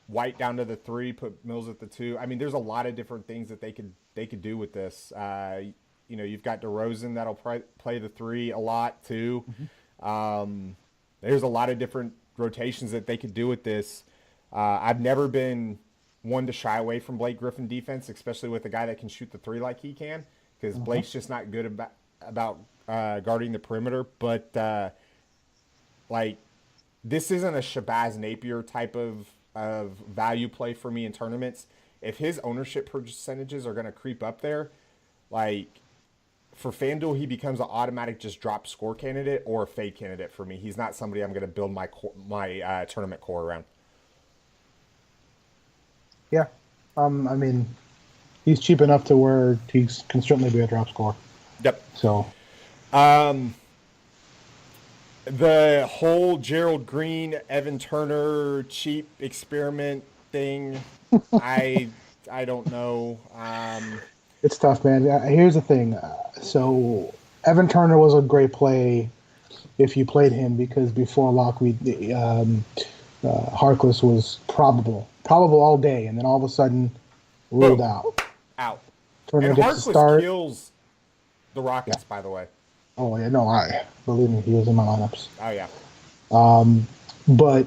White down to the 3, put Mills at the 2. I mean, there's a lot of different things that they could do with this. You've got DeRozan that'll play the 3 a lot too. There's a lot of different rotations that they could do with this. I've never been one to shy away from Blake Griffin defense, especially with a guy that can shoot the 3 like he can, because Blake's just not good about guarding the perimeter. But this isn't a Shabazz Napier type of value play for me in tournaments. If his ownership percentages are going to creep up there, for FanDuel, he becomes an automatic just drop score candidate or a fade candidate for me. He's not somebody I'm going to build my tournament core around. Yeah. I mean, he's cheap enough to where he can certainly be a drop score. Yep. So. The whole Gerald Green, Evan Turner cheap experiment thing, I don't know. It's tough, man. Here's the thing. So Evan Turner was a great play if you played him, because before lock, Harkless was probable all day, and then all of a sudden ruled out. Turner and gets Harkless start. Kills the Rockets, by the way. Oh yeah, no, believe me, he was in my lineups. Oh yeah. But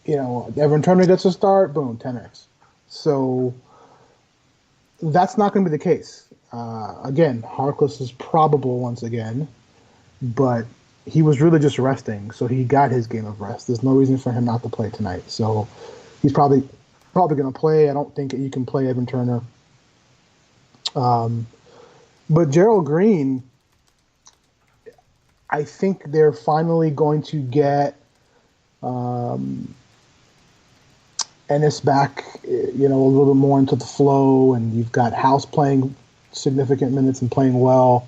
Evan Turner gets a start, boom, 10x. So that's not going to be the case. Again, Harkless is probable once again, but he was really just resting, so he got his game of rest. There's no reason for him not to play tonight. So he's probably going to play. I don't think you can play Evan Turner. But Gerald Green, I think they're finally going to get Ennis back, a little bit more into the flow, and you've got House playing significant minutes and playing well.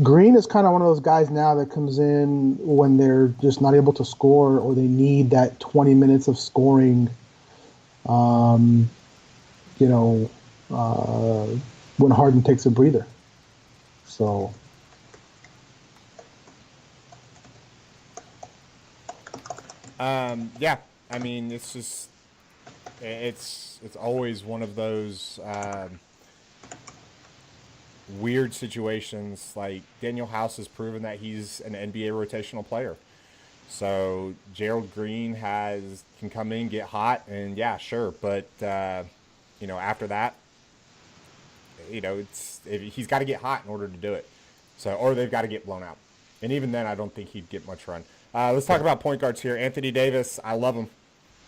Green is kind of one of those guys now that comes in when they're just not able to score, or they need that 20 minutes of scoring, when Harden takes a breather. So. Yeah, I mean, it's always one of those weird situations. Like, Daniel House has proven that he's an NBA rotational player. So Gerald Green can come in, get hot, and yeah, sure. But after that, he's got to get hot in order to do it. So, or they've got to get blown out. And even then, I don't think he'd get much run. Let's talk about point guards here. Anthony Davis, I love him,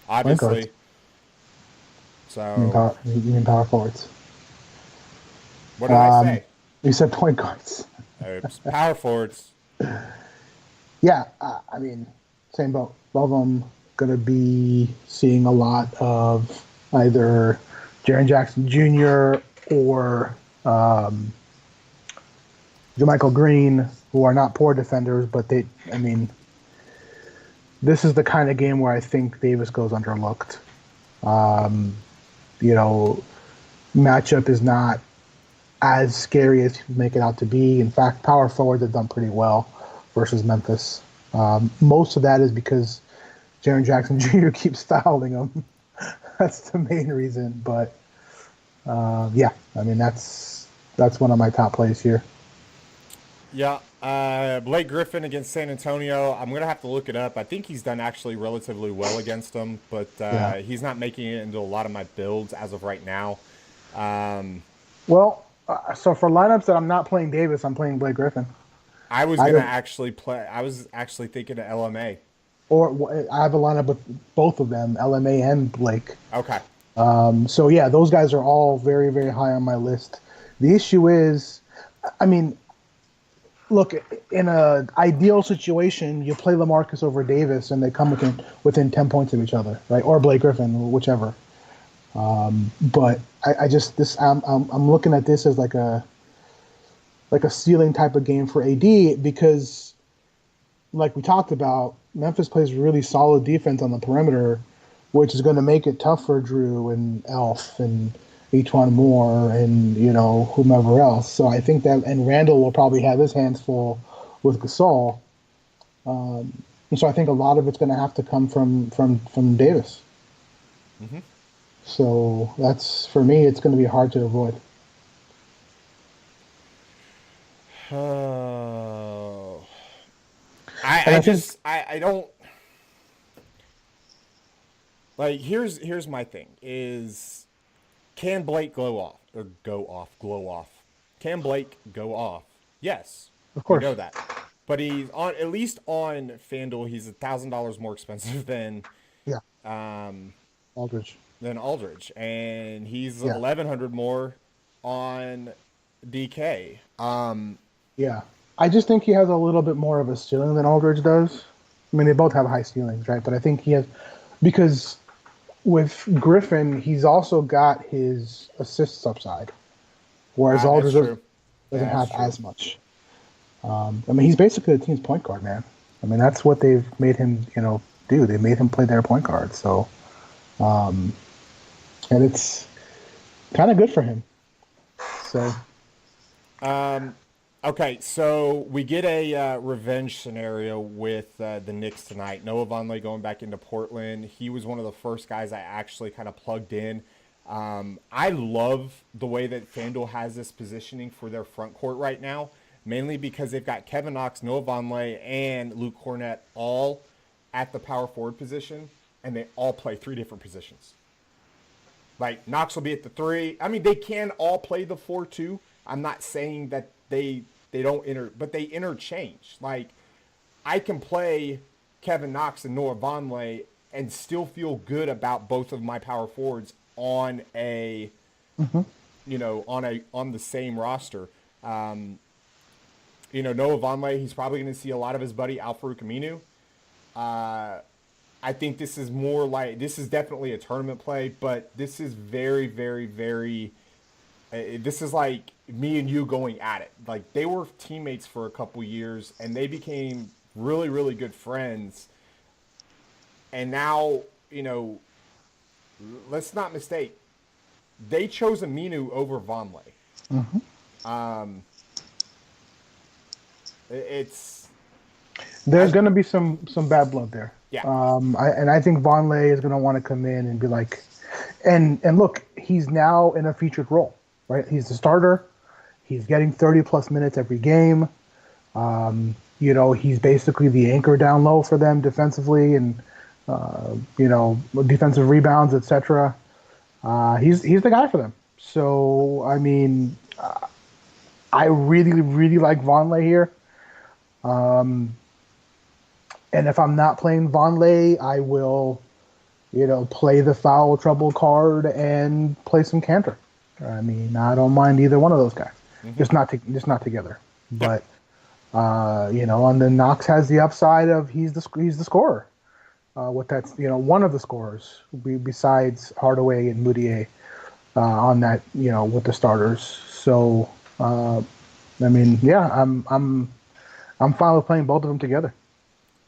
obviously. So you mean power forwards? What did I say? You said point guards. Oops. Power forwards. Yeah, I mean, same boat. Both of them going to be seeing a lot of either Jaren Jackson Jr. or JaMychal Green, who are not poor defenders, but this is the kind of game where I think Davis goes underlooked. Matchup is not as scary as you make it out to be. In fact, power forwards have done pretty well versus Memphis. Most of that is because Jaren Jackson Jr. keeps fouling them. That's the main reason. But that's one of my top plays here. Yeah, Blake Griffin against San Antonio. I'm going to have to look it up. I think he's done actually relatively well against them, but he's not making it into a lot of my builds as of right now. So for lineups that I'm not playing Davis, I'm playing Blake Griffin. I was going to actually play. I was actually thinking of LMA. Or I have a lineup with both of them, LMA and Blake. Okay. So yeah, those guys are all very, very high on my list. The issue is, look, in an ideal situation, you play LaMarcus over Davis, and they come within 10 points of each other, right? Or Blake Griffin, whichever. But I'm looking at this as like a ceiling type of game for AD, because, like we talked about, Memphis plays really solid defense on the perimeter, which is going to make it tough for Drew and Elf and Each Moore and, whomever else. So I think that, and Randall will probably have his hands full with Gasol. And so I think a lot of it's going to have to come from Davis. Mm-hmm. So that's, for me, it's going to be hard to avoid. Oh, I don't like. Here's my thing: is can Blake glow off? Can Blake go off? Yes, Of course. we know that. But he's on, at least on FanDuel, he's $1,000 more expensive than Aldridge. And he's 1,100 more on DK. Yeah, I just think he has a little bit more of a ceiling than Aldridge does. I mean, they both have high ceilings, right? But I think he has, because with Griffin, he's also got his assists upside, whereas Aldridge doesn't have as much. I mean, he's basically the team's point guard, man. I mean, that's what they've made him, do. They made him play their point guard. So, and it's kind of good for him. So, okay, so we get a revenge scenario with the Knicks tonight. Noah Vonleh going back into Portland. He was one of the first guys I actually kind of plugged in. I love the way that FanDuel has this positioning for their front court right now, mainly because they've got Kevin Knox, Noah Vonleh, and Luke Kornet all at the power forward position, and they all play 3 different positions. Like, Knox will be at the 3. I mean, they can all play the 4 too. I'm not saying that they don't but they interchange. Like, I can play Kevin Knox and Noah Vonleh and still feel good about both of my power forwards on a, on the same roster. Noah Vonleh, he's probably going to see a lot of his buddy Al-Farouq Aminu. I think this is more like, this is definitely a tournament play, but this is very, very, very, this is like me and you going at it. Like, they were teammates for a couple years, and they became really, really good friends. And now, let's not mistake, they chose Aminu over Vonleh. mm-hmm. There's going to be some bad blood there. Yeah. I think Vonleh is going to want to come in and be like, and look, he's now in a featured role, right? He's the starter. He's getting 30 plus minutes every game. He's basically the anchor down low for them defensively and, defensive rebounds, etc. He's the guy for them. So, I mean, I really, really like Vonleh here. And if I'm not playing Vonleh, I will, play the foul trouble card and play some Cantor. I mean, I don't mind either one of those guys, just not together. But and then Knox has the upside of he's the scorer. With that, one of the scorers besides Hardaway and Moutier on that, with the starters. So, I mean, yeah, I'm fine with playing both of them together.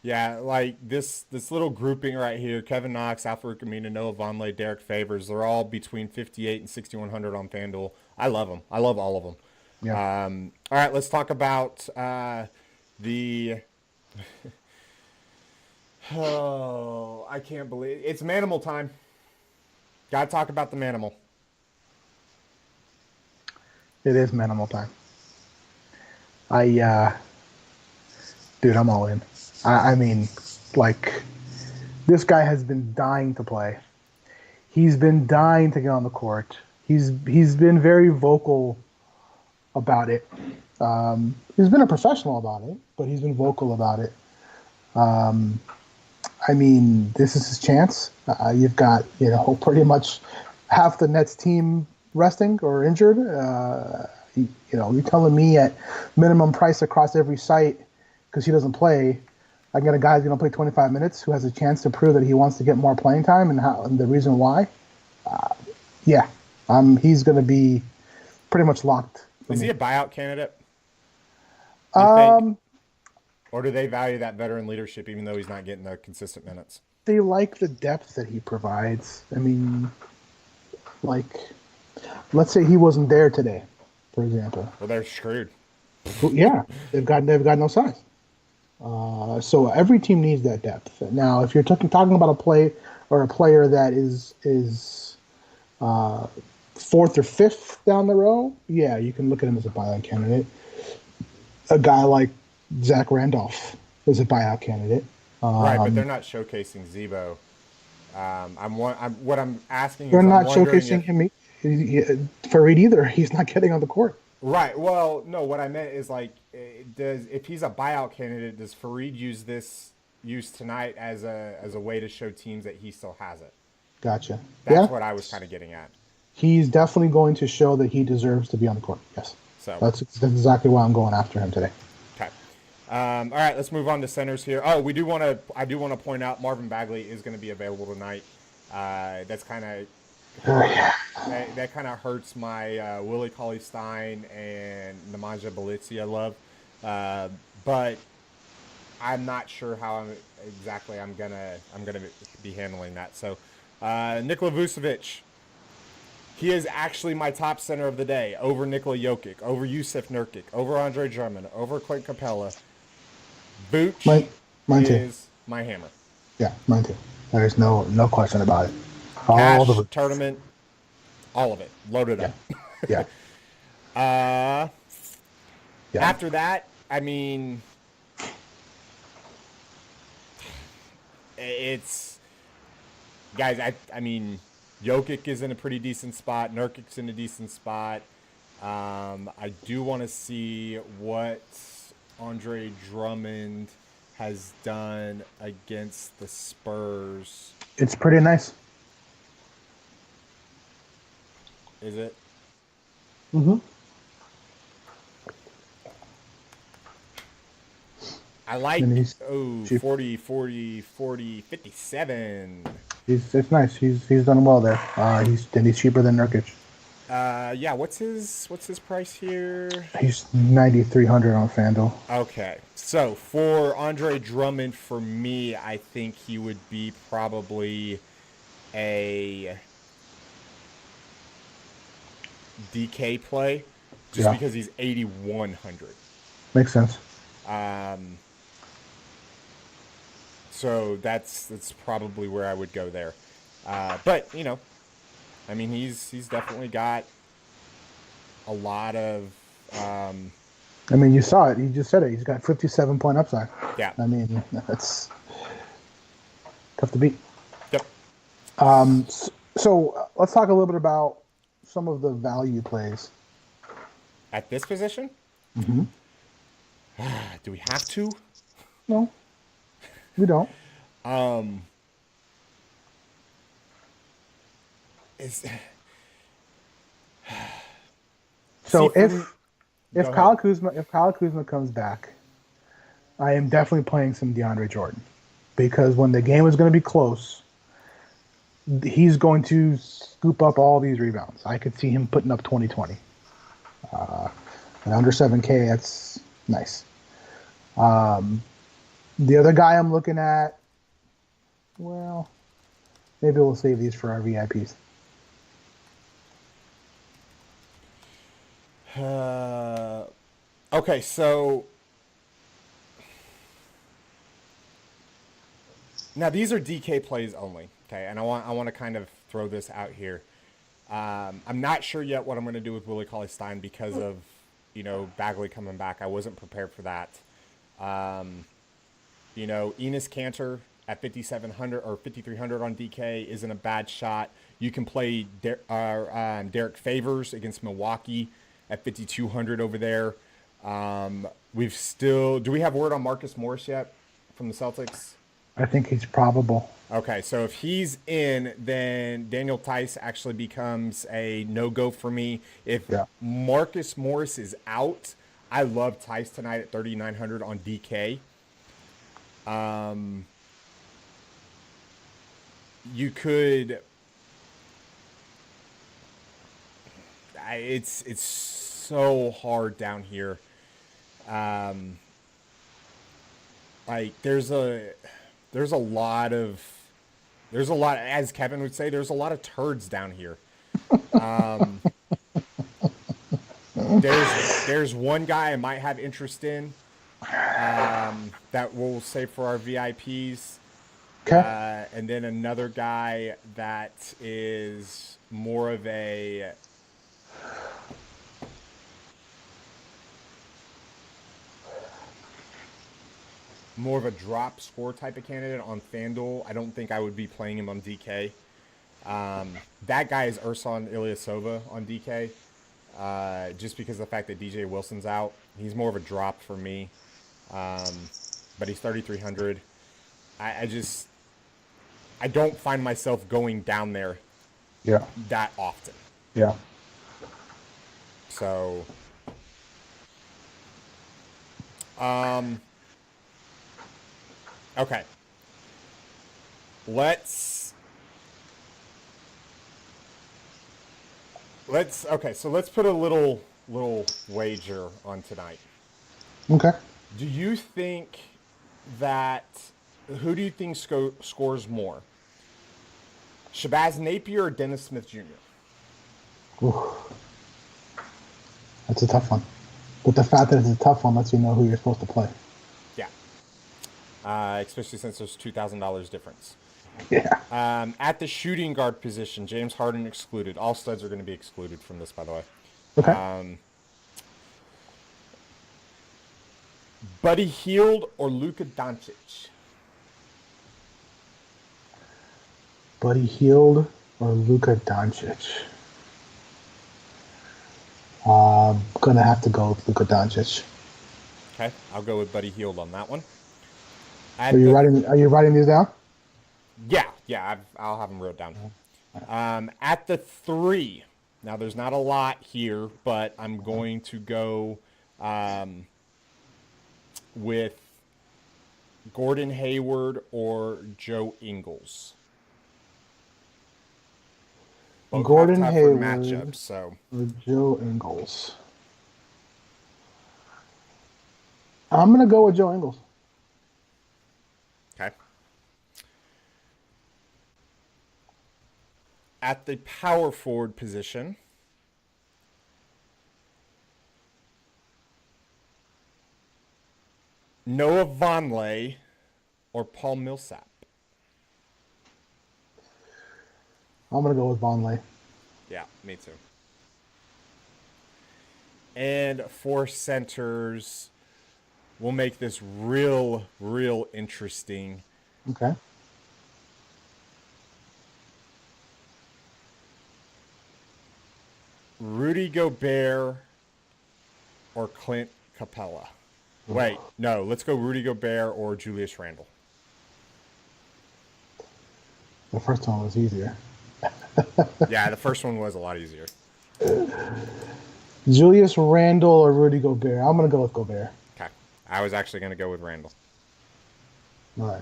Yeah, like this little grouping right here, Kevin Knox, Al-Farouq Aminu, Noah Vonleh, Derek Favors, they're all between 58 and 6,100 on FanDuel. I love them. I love all of them. Yeah. All right, let's talk about the oh, I can't believe it's Manimal time. Gotta talk about the Manimal. It is Manimal time. Dude, I'm all in. I mean, like, this guy has been dying to play. He's been dying to get on the court. He's been very vocal about it. He's been a professional about it, but he's been vocal about it. I mean, this is his chance. You've got, pretty much half the Nets team resting or injured. You're telling me at minimum price across every site, because he doesn't play, I get a guy who's going to play 25 minutes who has a chance to prove that he wants to get more playing time and the reason why. He's going to be pretty much locked. Is he a buyout candidate? Or do they value that veteran leadership even though he's not getting the consistent minutes? They like the depth that he provides. I mean, like, Let's say he wasn't there today, for example. Well, they're screwed. Well, yeah, they've got no size. So every team needs that depth. Now, if you're talking about a player that is fourth or fifth down the row, yeah, you can look at him as a buyout candidate. A guy like Zach Randolph is a buyout candidate. Right, but they're not showcasing Zebo. What I'm asking They're is, not I'm wondering showcasing if, him Farid either. He's not getting on the court. Right. Well, no. What I meant is like, if he's a buyout candidate, does Farid use tonight as a way to show teams that he still has it? Gotcha. That's what I was kind of getting at. He's definitely going to show that he deserves to be on the court. Yes. So that's exactly why I'm going after him today. Okay. All right. Let's move on to centers here. Oh, I do want to point out Marvin Bagley is going to be available tonight. That's kind of. That kind of hurts my Willie Cauley-Stein and Nemanja Bjelica love, but I'm not sure how I'm gonna be handling that. So, Nikola Vucevic, he is actually my top center of the day over Nikola Jokic, over Jusuf Nurkic, over Andre Drummond, over Clint Capella. Vooch is my hammer. Yeah, mine too. There's no question about it. Cash, tournament, all of it. Loaded up. Yeah. After that, I mean, it's... Guys, I mean, Jokic is in a pretty decent spot. Nurkic's in a decent spot. I do want to see what Andre Drummond has done against the Spurs. It's pretty nice. Is it? Mm-hmm. I like 40, 57. It's nice. He's done well there. He's cheaper than Nurkic. Yeah. What's his price here? He's 9,300 on Fanduel. Okay. So for Andre Drummond, for me, I think he would be probably a DK play, just because he's 8,100. Makes sense. So that's probably where I would go there. But I mean, he's definitely got a lot of. I mean, you saw it. You just said it. He's got 57-point upside. Yeah. I mean, that's tough to beat. Yep. So let's talk a little bit about some of the value plays at this position. Mm-hmm. Do we have to? No, we don't. So if Kyle Kuzma comes back, I am definitely playing some DeAndre Jordan, because when the game is going to be close, he's going to scoop up all these rebounds. I could see him putting up 20-20. And under 7K, that's nice. The other guy I'm looking at, well, maybe we'll save these for our VIPs. Okay, so now these are DK plays only. Okay, and I want to kind of throw this out here. I'm not sure yet what I'm going to do with Willie Cauley-Stein because of Bagley coming back. I wasn't prepared for that. Enes Kanter at 5,700 or 5,300 on DK isn't a bad shot. You can play Derek Favors against Milwaukee at 5,200 over there. Do we have word on Marcus Morris yet from the Celtics? I think he's probable. Okay, so if he's in, then Daniel Tice actually becomes a no-go for me. If Marcus Morris is out, I love Tice tonight at 3,900 on DK. You could... It's so hard down here. There's a lot, as Kevin would say, there's a lot of turds down here. There's one guy I might have interest in that we'll save for our VIPs. Okay. And then another guy that is more of a drop score type of candidate on Fanduel. I don't think I would be playing him on DK. That guy is Ursan Ilyasova on DK. Just because of the fact that DJ Wilson's out. He's more of a drop for me. But he's 3,300. I don't find myself going down there that often. Yeah. So, okay. So let's put a little wager on tonight. Okay. Do you think that who do you think scores more? Shabazz Napier or Dennis Smith Jr.? Ooh. That's a tough one. But the fact that it's a tough one lets you know who you're supposed to play. Yeah. Especially since there's $2,000 difference. Yeah. At the shooting guard position, James Harden excluded. All studs are going to be excluded from this, by the way. Okay. Buddy Hield or Luka Doncic? Buddy Hield or Luka Doncic? Gonna have to go with Luka Doncic. Okay, I'll go with Buddy Hield on that one. Are you writing these down? Yeah, I'll have them wrote down. At the 3, now there's not a lot here, but I'm going to go with Gordon Hayward or Joe Ingles. Both Gordon have Hayward matchups, so. or Joe Ingles. I'm gonna go with Joe Ingles. Okay. At the power forward position, Noah Vonleh or Paul Millsap? I'm gonna go with Vonleh. Yeah, me too. And for centers, we'll make this real interesting. Okay. Rudy Gobert or Clint Capella? Wait, no, let's go Rudy Gobert or Julius Randle. The first one was easier. Yeah, the first one was a lot easier. Julius Randle or Rudy Gobert? I'm going to go with Gobert. Okay. I was actually going to go with Randle. All right.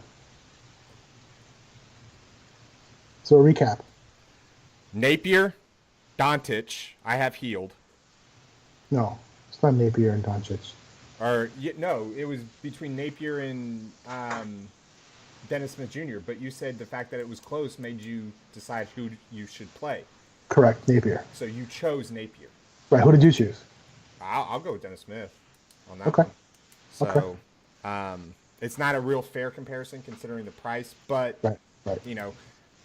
So a recap. Napier, Doncic, I have Hield. No, it's not Napier and Doncic. No, it was between Napier and Dennis Smith Jr., but you said the fact that it was close made you decide who you should play. Correct, Napier. So you chose Napier. Right, who did you choose? I'll go with Dennis Smith on that Okay. one. So it's not a real fair comparison considering the price, but right. You know,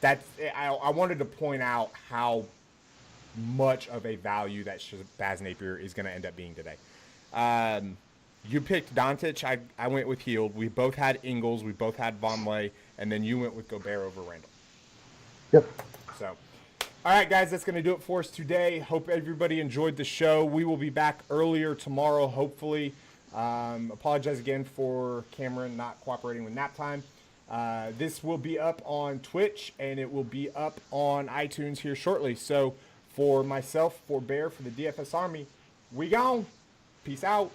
I wanted to point out how much of a value that Shabazz Napier is going to end up being today. You picked Doncic. I went with Hield. We both had Ingles. We both had Vonleh. And then you went with Gobert over Randle. Yep. So, all right, guys, that's going to do it for us today. Hope everybody enjoyed the show. We will be back earlier tomorrow, hopefully. Apologize again for Cameron not cooperating with nap time. This will be up on Twitch, and it will be up on iTunes here shortly. So, for myself, for Bear, for the DFS Army, we gone. Peace out.